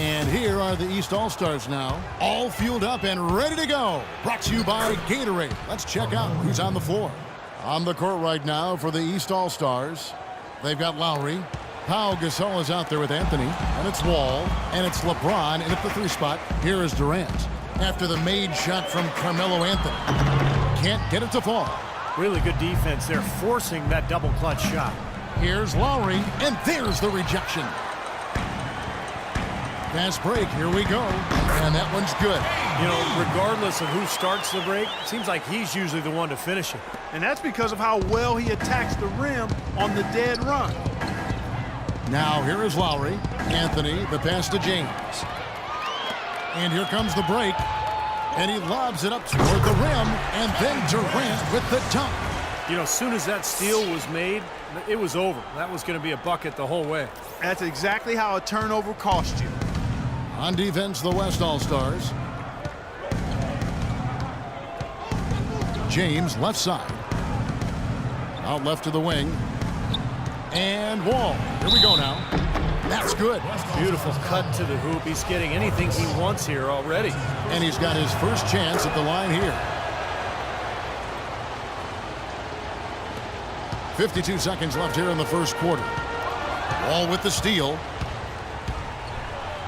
And here are the East All-Stars now, all fueled up and ready to go. Brought to you by Gatorade. Let's check out who's on the floor. On the court right now for the East All-Stars, they've got Lowry. Pau Gasol is out there with Anthony, and it's Wall, and it's LeBron, and at the 3 spot, here is Durant. After the made shot from Carmelo Anthony. Can't get it to fall. Really good defense. They're forcing that double clutch shot. Here's Lowry, and there's the rejection. Fast break, here we go, and that one's good. You know, regardless of who starts the break, it seems like he's usually the one to finish it. And that's because of how well he attacks the rim on the dead run. Now here is Lowry. Anthony, the pass to James. And here comes the break. And he lobs it up toward the rim, and then Durant with the dunk. You know, as soon as that steal was made, it was over. That was going to be a bucket the whole way. That's exactly how a turnover cost you. On defense, the West All-Stars. James, left side. Out left to the wing. And Wall. Here we go now. That's good. Beautiful cut to the hoop. He's getting anything he wants here already. And he's got his first chance at the line here. 52 seconds left here in the first quarter. Wall with the steal.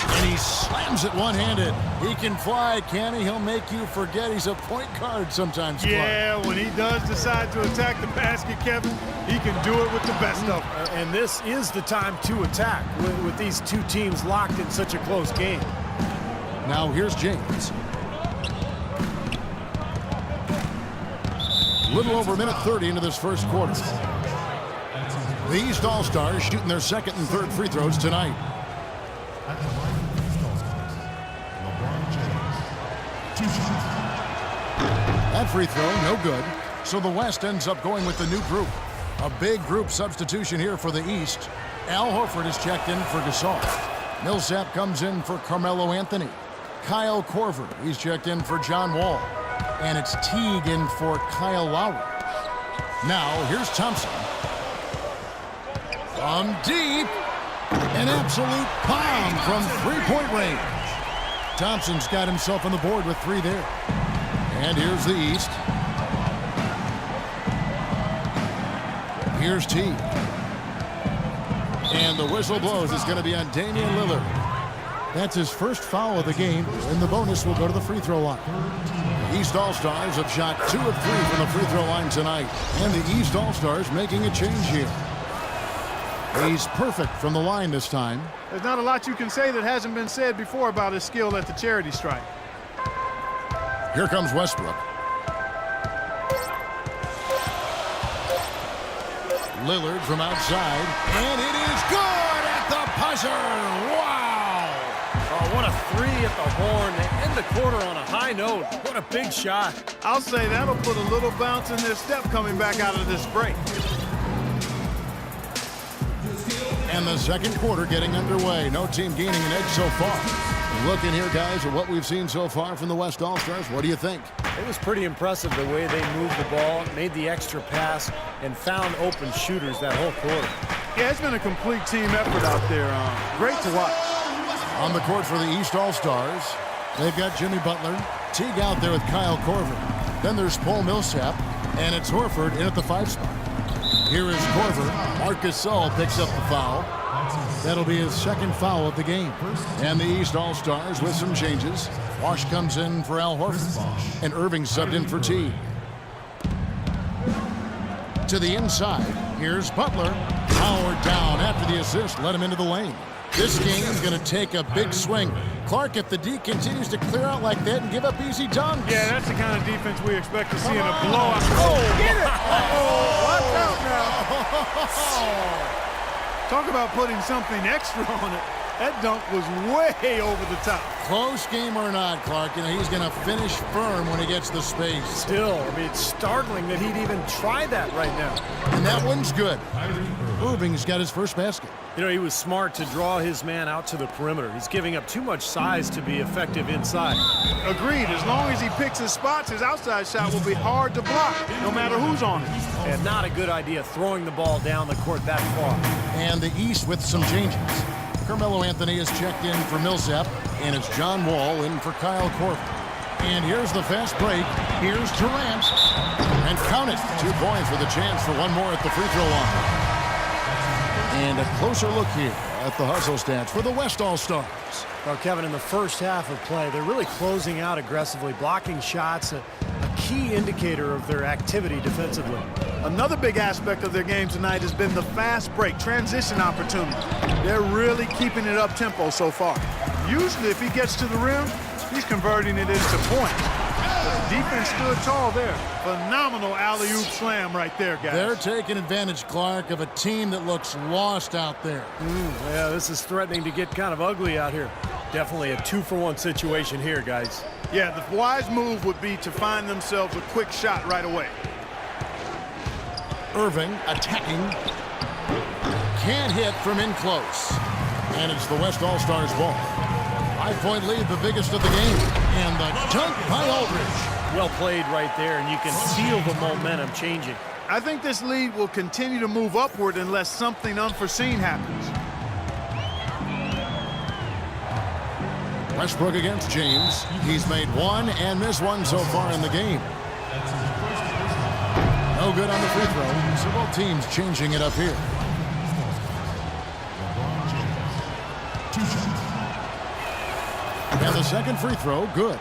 And he slams it one-handed. He can fly, can he? He'll make you forget he's a point guard sometimes. Yeah, when he does decide to attack the basket, Kevin, he can do it with the best of them. And this is the time to attack with these two teams locked in such a close game. Now here's James. Little over a minute 30 into this first quarter. The East All-Stars shooting their second and third free throws tonight. That free throw, no good. So the West ends up going with the new group. A big group substitution here for the East. Al Horford is checked in for Gasol. Millsap comes in for Carmelo Anthony. Kyle Korver, he's checked in for John Wall. And it's Teague in for Kyle Lowry. Now, here's Thompson. From deep, an absolute bomb from three-point range. Thompson's got himself on the board with 3 there. And here's the East. Here's Teague. And the whistle blows. It's going to be on Damian Lillard. That's his first foul of the game, and the bonus will go to the free throw line. The East All-Stars have shot 2 of 3 from the free throw line tonight. And the East All-Stars making a change here. He's perfect from the line this time. There's not a lot you can say that hasn't been said before about his skill at the charity stripe. Here comes Westbrook. Lillard from outside, and it is good at the buzzer. Wow! Oh, what a 3 at the horn. They end the quarter on a high note. What a big shot. I'll say that'll put a little bounce in their step coming back out of this break. And the second quarter getting underway. No team gaining an edge so far. Looking here, guys, at what we've seen so far from the West All-Stars. What do you think? It was pretty impressive the way they moved the ball, made the extra pass, and found open shooters that whole quarter. Yeah, it's been a complete team effort out there. Great to watch. On the court for the East All-Stars, they've got Jimmy Butler, Teague out there with Kyle Korver. Then there's Paul Millsap, and it's Horford in at the 5 spot. Here is Korver. Marcus Gasol picks up the foul. That'll be his second foul of the game. And the East All-Stars with some changes. Wash comes in for Al Horford. And Irving subbed in for Teague. To the inside, here's Butler. Powered down after the assist, let him into the lane. This game is going to take a big swing. Clark, if the D continues to clear out like that and give up easy dunks. Yeah, that's the kind of defense we expect to see in a blowout. Oh, get it! Uh-oh, watch out now. Talk about putting something extra on it. That dunk was way over the top. Close game or not, Clark, he's going to finish firm when he gets the space. Still, I mean, it's startling that he'd even try that right now. And that one's good. Irving's got his first basket. You know, he was smart to draw his man out to the perimeter. He's giving up too much size to be effective inside. Agreed. As long as he picks his spots, his outside shot will be hard to block, no matter who's on it. And not a good idea throwing the ball down the court that far. And the East with some changes. Carmelo Anthony is checked in for Millsap, and it's John Wall in for Kyle Korver. And here's the fast break. Here's Durant. And count it. 2 points with a chance for one more at the free throw line. And a closer look here at the hustle stats for the West All-Stars. Well, Kevin, in the first half of play, they're really closing out aggressively, blocking shots, a key indicator of their activity defensively. Another big aspect of their game tonight has been the fast break, transition opportunity. They're really keeping it up-tempo so far. Usually, if he gets to the rim, he's converting it into points. But the defense stood tall there. Phenomenal alley-oop slam right there, guys. They're taking advantage, Clark, of a team that looks lost out there. Yeah, this is threatening to get kind of ugly out here. Definitely a 2-for-1 situation here, guys. Yeah, the wise move would be to find themselves a quick shot right away. Irving attacking. Can't hit from in close. And it's the West All-Stars ball. 5-point lead, the biggest of the game. And the dunk by Aldridge. Well played right there, and you can feel the momentum changing. I think this lead will continue to move upward unless something unforeseen happens. Westbrook against James. He's made one and missed one so far in the game. No good on the free throw. So both teams changing it up here. And the second free throw, good.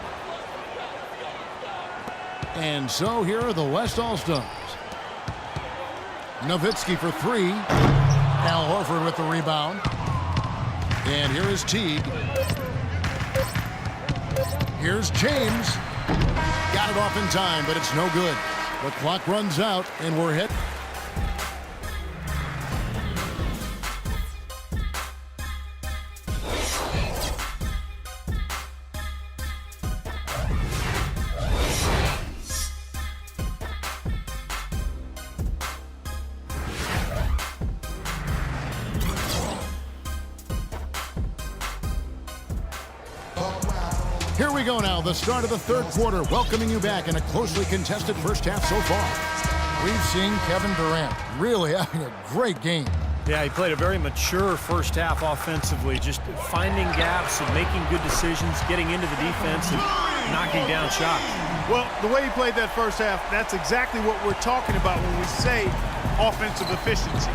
And so here are the West All-Stars. Nowitzki for 3. Al Horford with the rebound. And here is Teague. Here's James. Got it off in time, but it's no good. The clock runs out, and we're hit. Here we go now, the start of the third quarter, welcoming you back in a closely contested first half so far. We've seen Kevin Durant really having a great game. Yeah, he played a very mature first half offensively, just finding gaps and making good decisions, getting into the defense and knocking down shots. Well, the way he played that first half, that's exactly what we're talking about when we say offensive efficiency.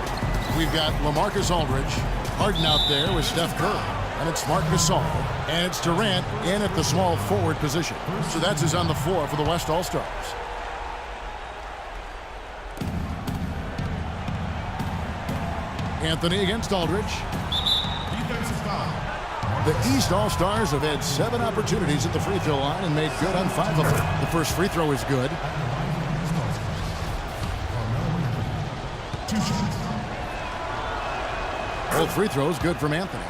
We've got LaMarcus Aldridge, Harden out there with Steph Curry. And it's Marc Gasol. And it's Durant in at the small forward position. So that's who's on the floor for the West All-Stars. Anthony against Aldridge. The East All-Stars have had 7 opportunities at the free throw line and made good on 5 of them. The first free throw is good. Both free throws good from Anthony.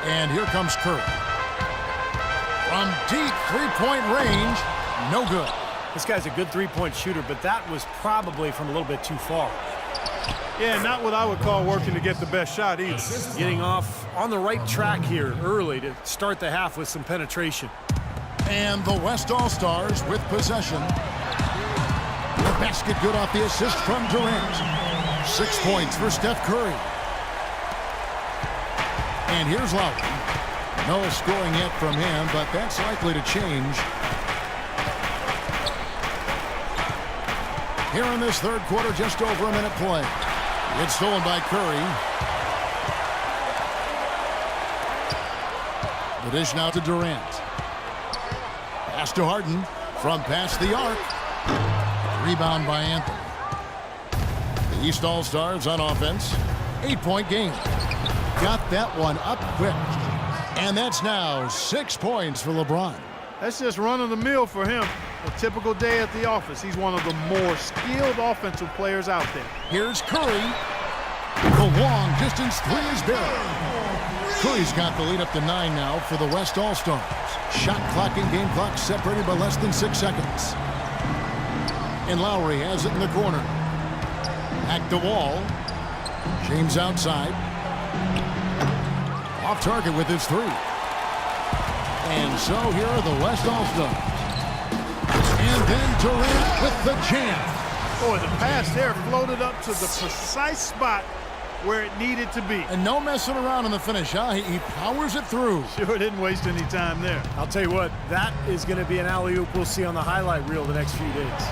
And here comes Curry. From deep three-point range, no good. This guy's a good three-point shooter, but that was probably from a little bit too far. Yeah, not what I would call working to get the best shot either. Getting off on the right track here early to start the half with some penetration. And the West All-Stars with possession. The basket good off the assist from Durant. 6 points for Steph Curry. And here's Lowry. No scoring yet from him, but that's likely to change. Here in this third quarter, just over a minute play. It's stolen by Curry. The dish now to Durant. Pass to Harden from past the arc. Rebound by Anthony. The East All-Stars on offense. 8-point game. Got that one up quick. And that's now 6 points for LeBron. That's just run-of-the-mill for him. A typical day at the office. He's one of the more skilled offensive players out there. Here's Curry. The long distance three is good. Curry's got the lead up to 9 now for the West All-Stars. Shot clock and game clock separated by less than 6 seconds. And Lowry has it in the corner. Back to Wall. James outside. Off target with his 3. And so here are the West All-Stars. And then Durant with the jam. Boy, the pass there floated up to the precise spot where it needed to be. And no messing around in the finish, huh? He powers it through. Sure didn't waste any time there. I'll tell you what, that is going to be an alley-oop we'll see on the highlight reel the next few days.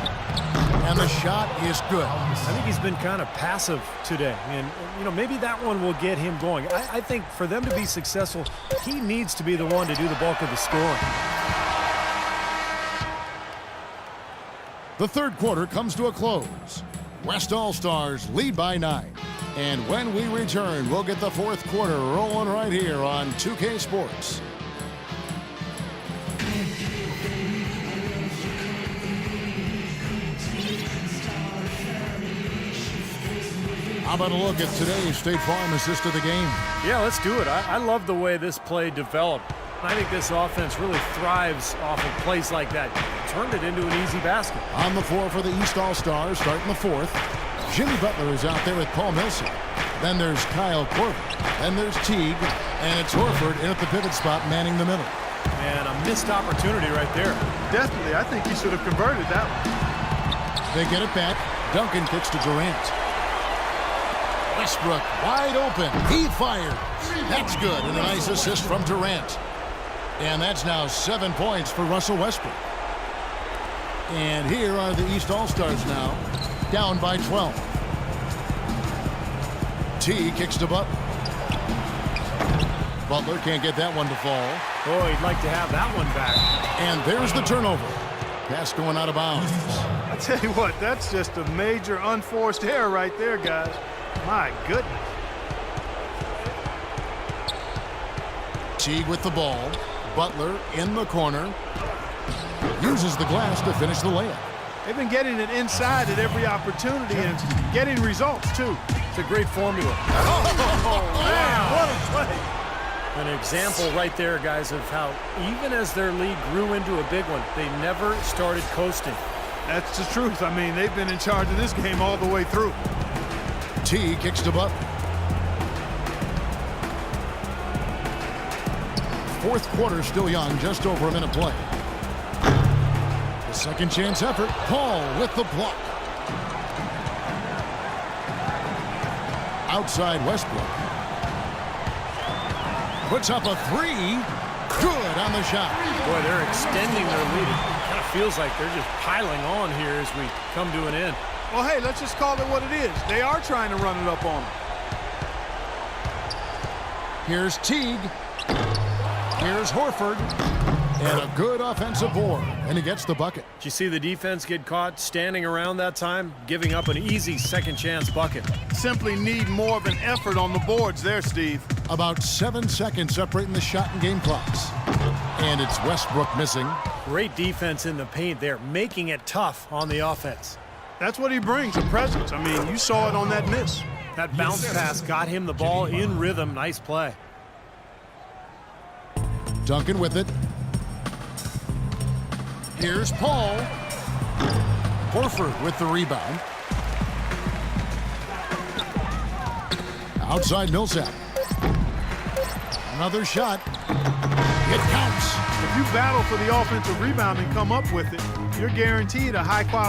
And the shot is good. I think he's been kind of passive today. And, you know, maybe that one will get him going. I think for them to be successful, he needs to be the one to do the bulk of the scoring. The third quarter comes to a close. West All-Stars lead by 9. And when we return, we'll get the fourth quarter rolling right here on 2K Sports. How about a look at today's State Farm assist of the game? Yeah, let's do it. I love the way this play developed. I think this offense really thrives off of plays like that. Turned it into an easy basket. On the floor for the East All-Stars, starting the fourth. Jimmy Butler is out there with Paul Millsap. Then there's Kyle Korver. Then there's Teague. And it's Horford in at the pivot spot, manning the middle. And a missed opportunity right there. Definitely, I think he should have converted that one. They get it back. Duncan kicks to Durant. Westbrook wide open. He fires. That's good. And a nice assist from Durant. And that's now 7 points for Russell Westbrook. And here are the East All-Stars now, down by 12. T kicks to Butler. Butler can't get that one to fall. Oh, he'd like to have that one back. And there's the turnover. Pass going out of bounds. I tell you what, that's just a major unforced error right there, guys. My goodness. Teague with the ball. Butler in the corner. Uses the glass to finish the layup. They've been getting it inside at every opportunity and getting results, too. It's a great formula. Oh, man, what a play. An example right there, guys, of how even as their lead grew into a big one, they never started coasting. That's the truth. I mean, they've been in charge of this game all the way through. T kicks to Butler. Fourth quarter still young, just over a minute play. The second chance effort. Paul with the block. Outside Westbrook. Puts up a three. Good on the shot. Boy, they're extending their lead. It kind of feels like they're just piling on here as we come to an end. Well, hey, let's just call it what it is. They are trying to run it up on them. Here's Teague. Here's Horford. And a good offensive board. And he gets the bucket. Did you see the defense get caught standing around that time, giving up an easy second chance bucket? Simply need more of an effort on the boards there, Steve. About 7 seconds separating the shot and game clocks. And it's Westbrook missing. Great defense in the paint there, making it tough on the offense. That's what he brings, a presence. I mean, you saw it on that miss. That bounce pass got him the ball in rhythm. Nice play. Duncan with it. Here's Paul. Horford with the rebound. Outside Millsap. Another shot. It counts. If you battle for the offensive rebound and come up with it, you're guaranteed a high-quality